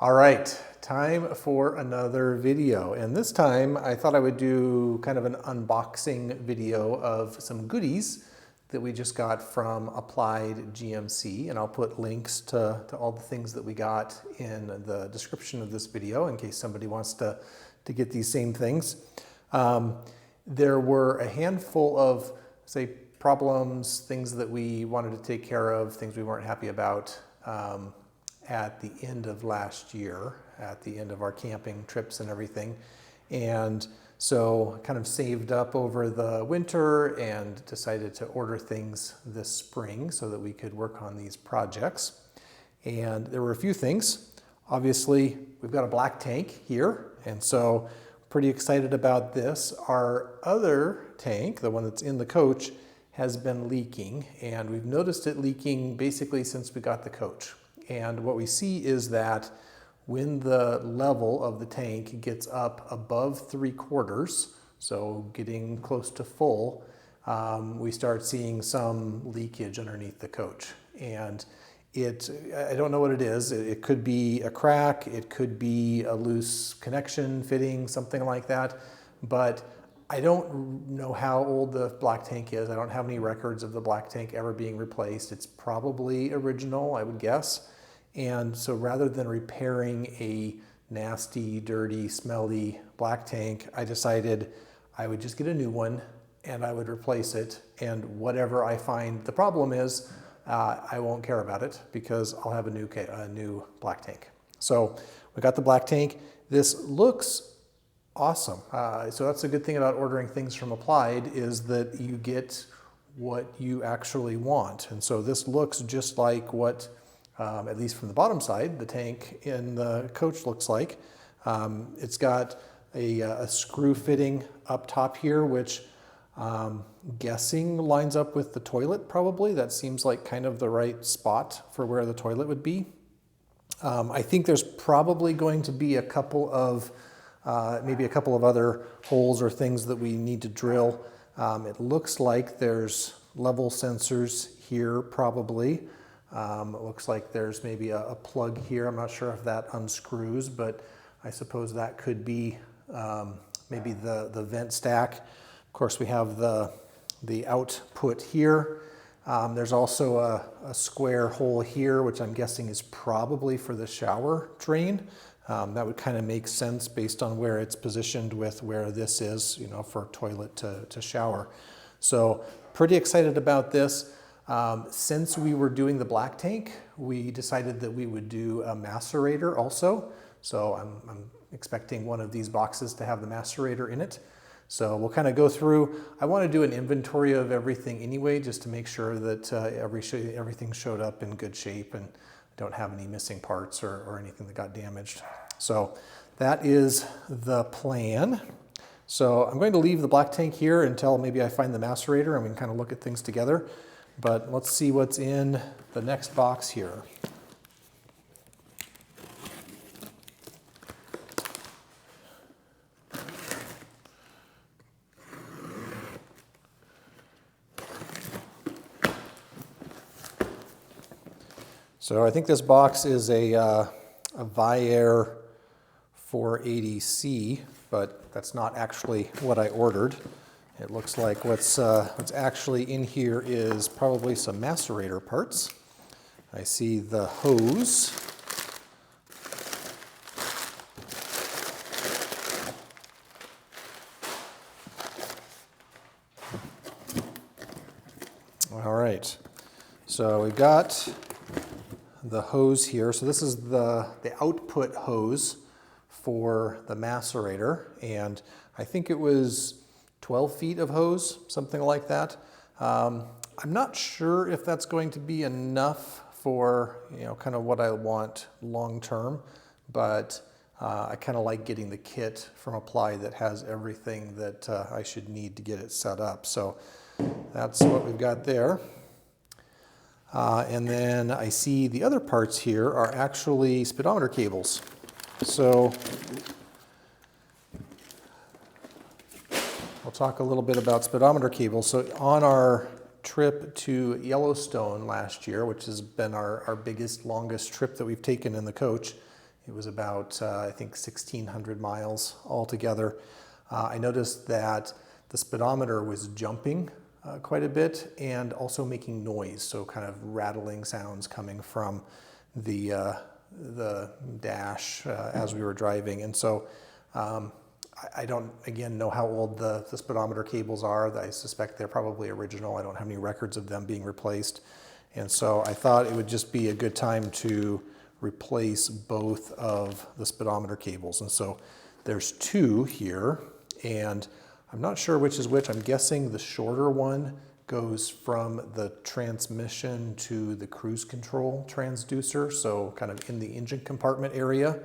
All right, time for another video. And this time I thought I would do kind of an unboxing video of some goodies that we just got from Applied GMC. And I'll put links to all the things that we got in the description of this video in case somebody wants to get these same things. There were a handful of, say, problems, things that we wanted to take care of, things we weren't happy about at the end of last year, at the end of our camping trips and everything. And so kind of saved up over the winter and decided to order things this spring so that we could work on these projects. And there were a few things. Obviously, we've got a black tank here, and so pretty excited about this. Our other tank, the one that's in the coach, has been leaking, and we've noticed it leaking basically since we got the coach. And what we see is that when the level of the tank gets up above 3/4, so getting close to full, we start seeing some leakage underneath the coach. And I don't know what it is. It could be a crack, it could be a loose connection fitting, something like that. But I don't know how old the black tank is. I don't have any records of the black tank ever being replaced. It's probably original, I would guess. And so rather than repairing a nasty, dirty, smelly black tank, I decided I would just get a new one and I would replace it. And whatever I find the problem is, I won't care about it because I'll have a new black tank. So we got the black tank. This looks awesome. So that's a good thing about ordering things from Applied, is that you get what you actually want. And so this looks just like what, at least from the bottom side, the tank in the coach looks like. It's got a screw fitting up top here, which guessing lines up with the toilet probably. That seems like kind of the right spot for where the toilet would be. I think there's probably going to be a couple of maybe a couple of other holes or things that we need to drill. It looks like there's level sensors here probably. It looks like there's maybe a plug here. I'm not sure if that unscrews, but I suppose that could be maybe the vent stack. Of course, we have the output here. There's also a square hole here, which I'm guessing is probably for the shower drain. That would kind of make sense based on where it's positioned with where this is, you know, for toilet to shower. So pretty excited about this. Since we were doing the black tank, we decided that we would do a macerator also. So I'm expecting one of these boxes to have the macerator in it. So we'll kind of go through. I want to do an inventory of everything anyway, just to make sure that everything showed up in good shape and don't have any missing parts or anything that got damaged. So that is the plan. So I'm going to leave the black tank here until maybe I find the macerator and we can kind of look at things together. But let's see what's in the next box here. So I think this box is a Viair 480C, but that's not actually what I ordered. It looks like what's actually in here is probably some macerator parts. I see the hose. All right, so we've got the hose here. So this is the output hose for the macerator, and I think it was 12 feet of hose, something like that. I'm not sure if that's going to be enough for, you know, kind of what I want long term, but I kind of like getting the kit from Applied that has everything that I should need to get it set up. So that's what we've got there. And then I see the other parts here are actually speedometer cables. So we'll talk a little bit about speedometer cables. So on our trip to Yellowstone last year, which has been our biggest, longest trip that we've taken in the coach, It was about, I think, 1,600 miles altogether. I noticed that the speedometer was jumping quite a bit and also making noise, so kind of rattling sounds coming from the dash as we were driving. And so I don't, again, know how old the speedometer cables are. I suspect they're probably original. I don't have any records of them being replaced. And so I thought it would just be a good time to replace both of the speedometer cables. And so there's two here, and I'm not sure which is which. I'm guessing the shorter one goes from the transmission to the cruise control transducer, so kind of in the engine compartment area.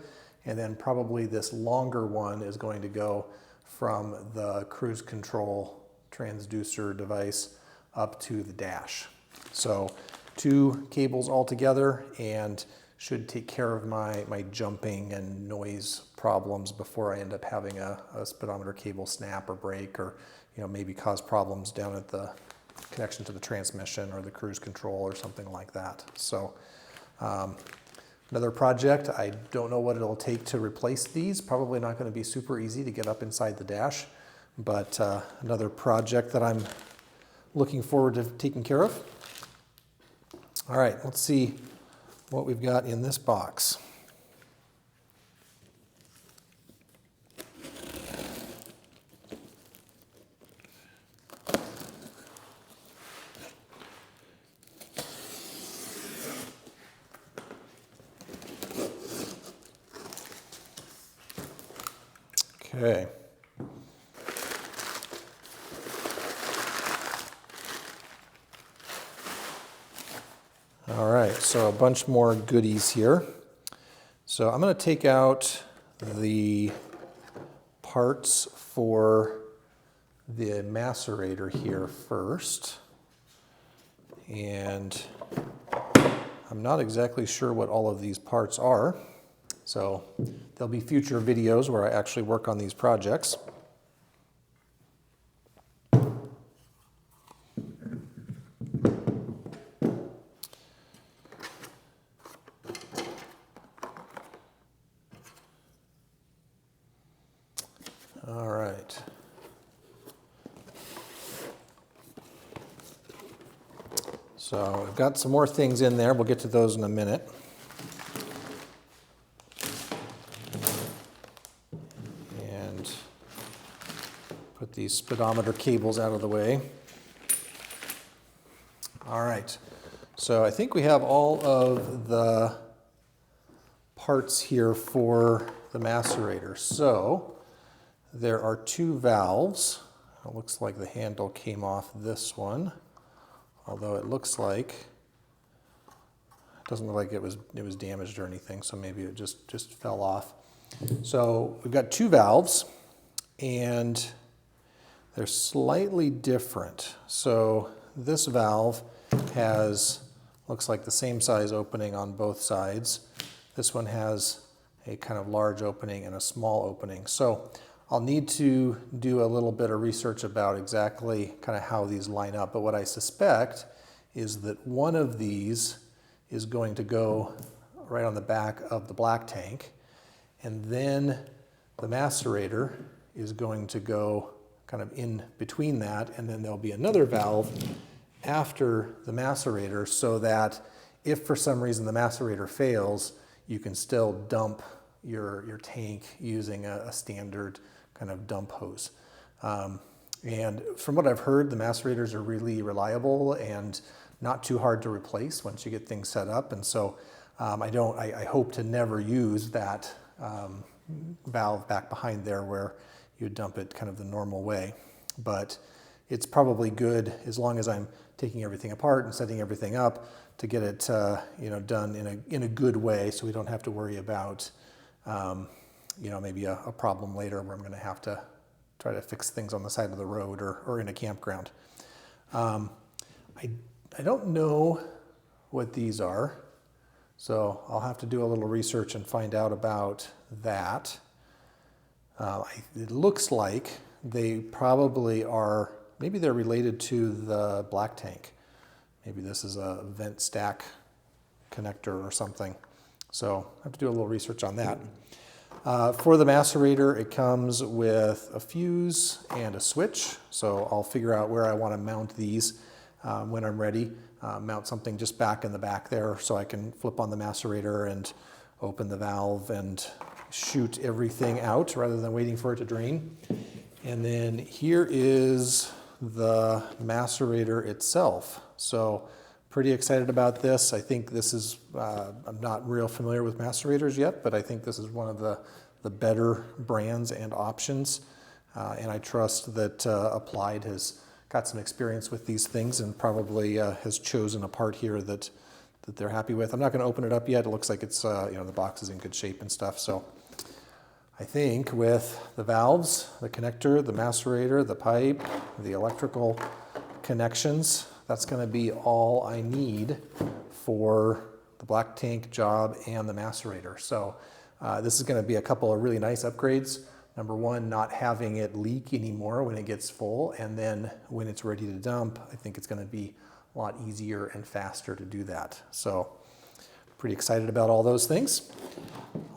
And then probably this longer one is going to go from the cruise control transducer device up to the dash. So two cables all together, and should take care of my jumping and noise problems before I end up having a speedometer cable snap or break, or maybe cause problems down at the connection to the transmission or the cruise control or something like that. So another project, I don't know what it'll take to replace these. Probably not going to be super easy to get up inside the dash, but another project that I'm looking forward to taking care of. All right, let's see what we've got in this box. Okay. All right, so a bunch more goodies here. So I'm going to take out the parts for the macerator here first. And I'm not exactly sure what all of these parts are. So there'll be future videos where I actually work on these projects. All right. So I've got some more things in there. We'll get to those in a minute. And put these speedometer cables out of the way. All right. So I think we have all of the parts here for the macerator. So there are two valves. It looks like the handle came off this one, although it looks like, it doesn't look like it was damaged or anything, so maybe it just fell off. So we've got two valves, and they're slightly different. So this valve looks like the same size opening on both sides. This one has a kind of large opening and a small opening. So I'll need to do a little bit of research about exactly kind of how these line up, but what I suspect is that one of these is going to go right on the back of the black tank, and then the macerator is going to go kind of in between that, and then there'll be another valve after the macerator, so that if for some reason the macerator fails, you can still dump your tank using a standard kind of dump hose. And from what I've heard, the macerators are really reliable and not too hard to replace once you get things set up. And so I hope to never use that valve back behind there where you dump it kind of the normal way. But it's probably good, as long as I'm taking everything apart and setting everything up, to get it done in a good way, so we don't have to worry about maybe a problem later where I'm going to have to try to fix things on the side of the road or in a campground. I don't know what these are, so I'll have to do a little research and find out about that. It looks like they probably are, maybe they're related to the black tank. Maybe this is a vent stack connector or something. So I have to do a little research on that. For the macerator, it comes with a fuse and a switch. So I'll figure out where I want to mount these when I'm ready. Mount something just back in the back there so I can flip on the macerator and open the valve and shoot everything out rather than waiting for it to drain. And then here is the macerator itself. So pretty excited about this. I think this is, I'm not real familiar with macerators yet, but I think this is one of the better brands and options. And I trust that Applied has got some experience with these things and probably has chosen a part here that they're happy with. I'm not going to open it up yet. It looks like it's, you know, the box is in good shape and stuff. So I think with the valves, the connector, the macerator, the pipe, the electrical connections, that's going to be all I need for the black tank job and the macerator. So this is going to be a couple of really nice upgrades. Number one, not having it leak anymore when it gets full, and then when it's ready to dump, I think it's going to be a lot easier and faster to do that. So pretty excited about all those things.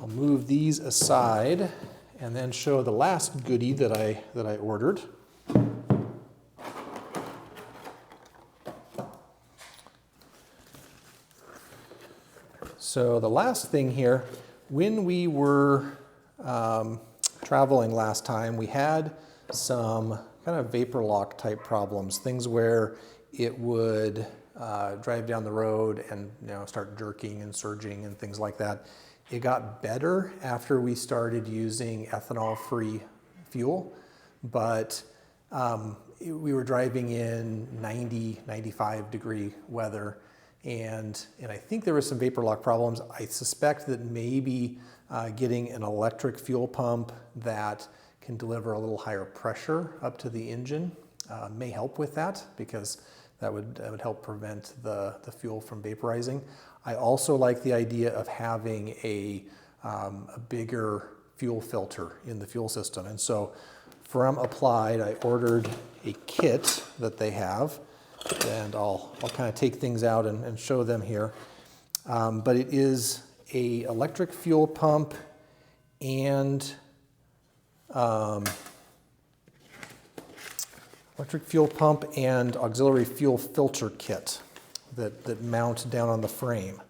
I'll move these aside and then show the last goodie that I ordered. So the last thing here, when we were traveling last time, we had some kind of vapor lock type problems, things where it would drive down the road and, you know, start jerking and surging and things like that. It got better after we started using ethanol-free fuel, but we were driving in 90, 95 degree weather, and I think there were some vapor lock problems. I suspect that maybe getting an electric fuel pump that can deliver a little higher pressure up to the engine may help with that, because that would help prevent the fuel from vaporizing. I also like the idea of having a bigger fuel filter in the fuel system. And so from Applied, I ordered a kit that they have, and I'll kind of take things out and show them here. But it is a electric fuel pump and auxiliary fuel filter kit that mount down on the frame.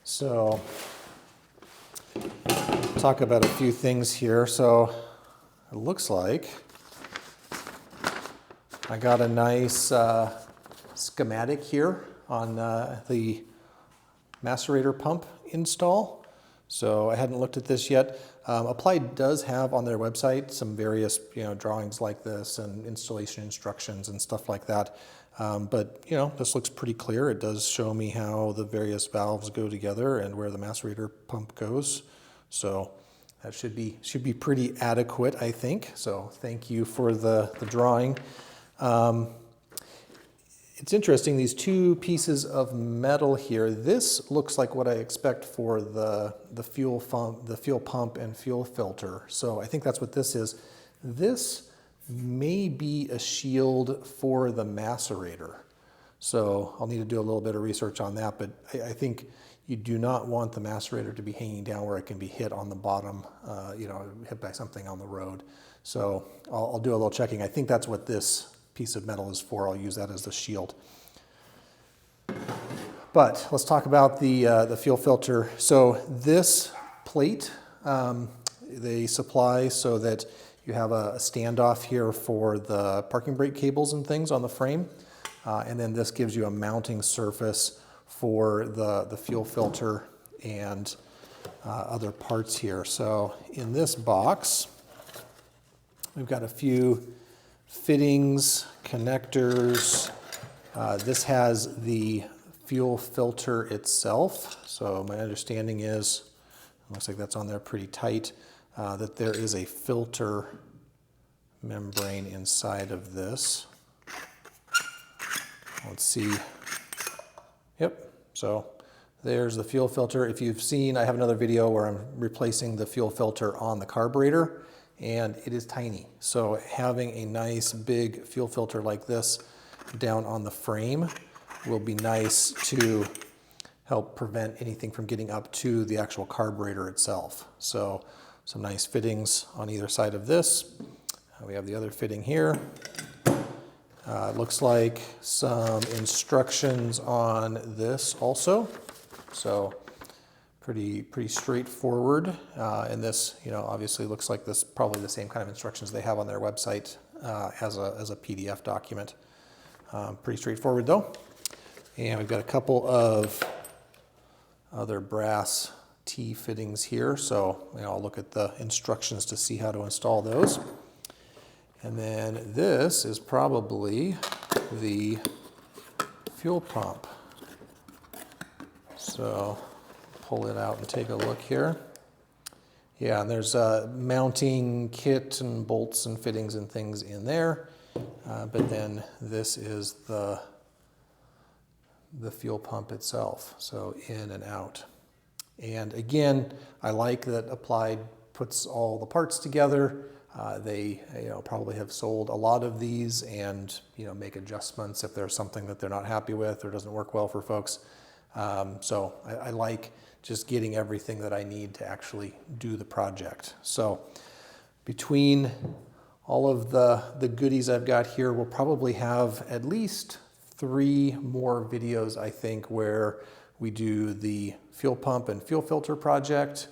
So talk about a few things here. So it looks like I got a nice schematic here on the macerator pump install. So I hadn't looked at this yet. Applied does have on their website some various, you know, drawings like this and installation instructions and stuff like that. But, you know, this looks pretty clear. It does show me how the various valves go together and where the macerator pump goes. So that should be pretty adequate, I think. So thank you for the drawing. It's interesting, these two pieces of metal here, this looks like what I expect for the fuel pump and fuel filter. So I think that's what this is. This may be a shield for the macerator. So I'll need to do a little bit of research on that, but I think you do not want the macerator to be hanging down where it can be hit on the bottom, you know, hit by something on the road. So I'll do a little checking. I think that's what this piece of metal is for. I'll use that as the shield. But let's talk about the fuel filter. So this plate they supply so that you have a standoff here for the parking brake cables and things on the frame. And then this gives you a mounting surface for the fuel filter and other parts here. So in this box, we've got a few fittings, connectors. This has the fuel filter itself. So my understanding is, it looks like that's on there pretty tight, that there is a filter membrane inside of this. Let's see. Yep, so there's the fuel filter. If you've seen, I have another video where I'm replacing the fuel filter on the carburetor, and it is tiny. So having a nice big fuel filter like this down on the frame will be nice to help prevent anything from getting up to the actual carburetor itself. So some nice fittings on either side of this. We have the other fitting here. It looks like some instructions on this also. So pretty straightforward. And this, obviously looks like this probably the same kind of instructions they have on their website as a PDF document. Pretty straightforward though. And we've got a couple of other brass T fittings here. So I'll look at the instructions to see how to install those. And then this is probably the fuel pump. So pull it out and take a look here. Yeah, and there's a mounting kit and bolts and fittings and things in there. But then this is the fuel pump itself, so in and out. And again, I like that Applied puts all the parts together. They probably have sold a lot of these and make adjustments if there's something that they're not happy with or doesn't work well for folks. So I like just getting everything that I need to actually do the project. So between all of the goodies I've got here, we'll probably have at least 3 more videos, I think, where we do the fuel pump and fuel filter project,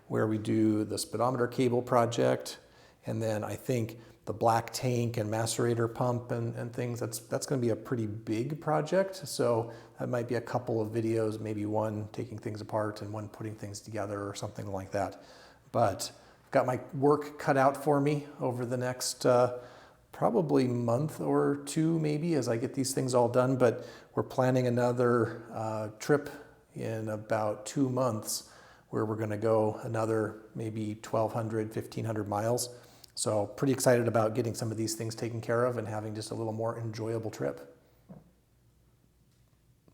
where we do the speedometer cable project, and then I think the black tank and macerator pump and things, that's going to be a pretty big project. So that might be a couple of videos, maybe one taking things apart and one putting things together or something like that. But I've got my work cut out for me over the next probably month or 2 maybe as I get these things all done. But we're planning another trip in about 2 months where we're going to go another maybe 1,200, 1,500 miles. So pretty excited about getting some of these things taken care of and having just a little more enjoyable trip.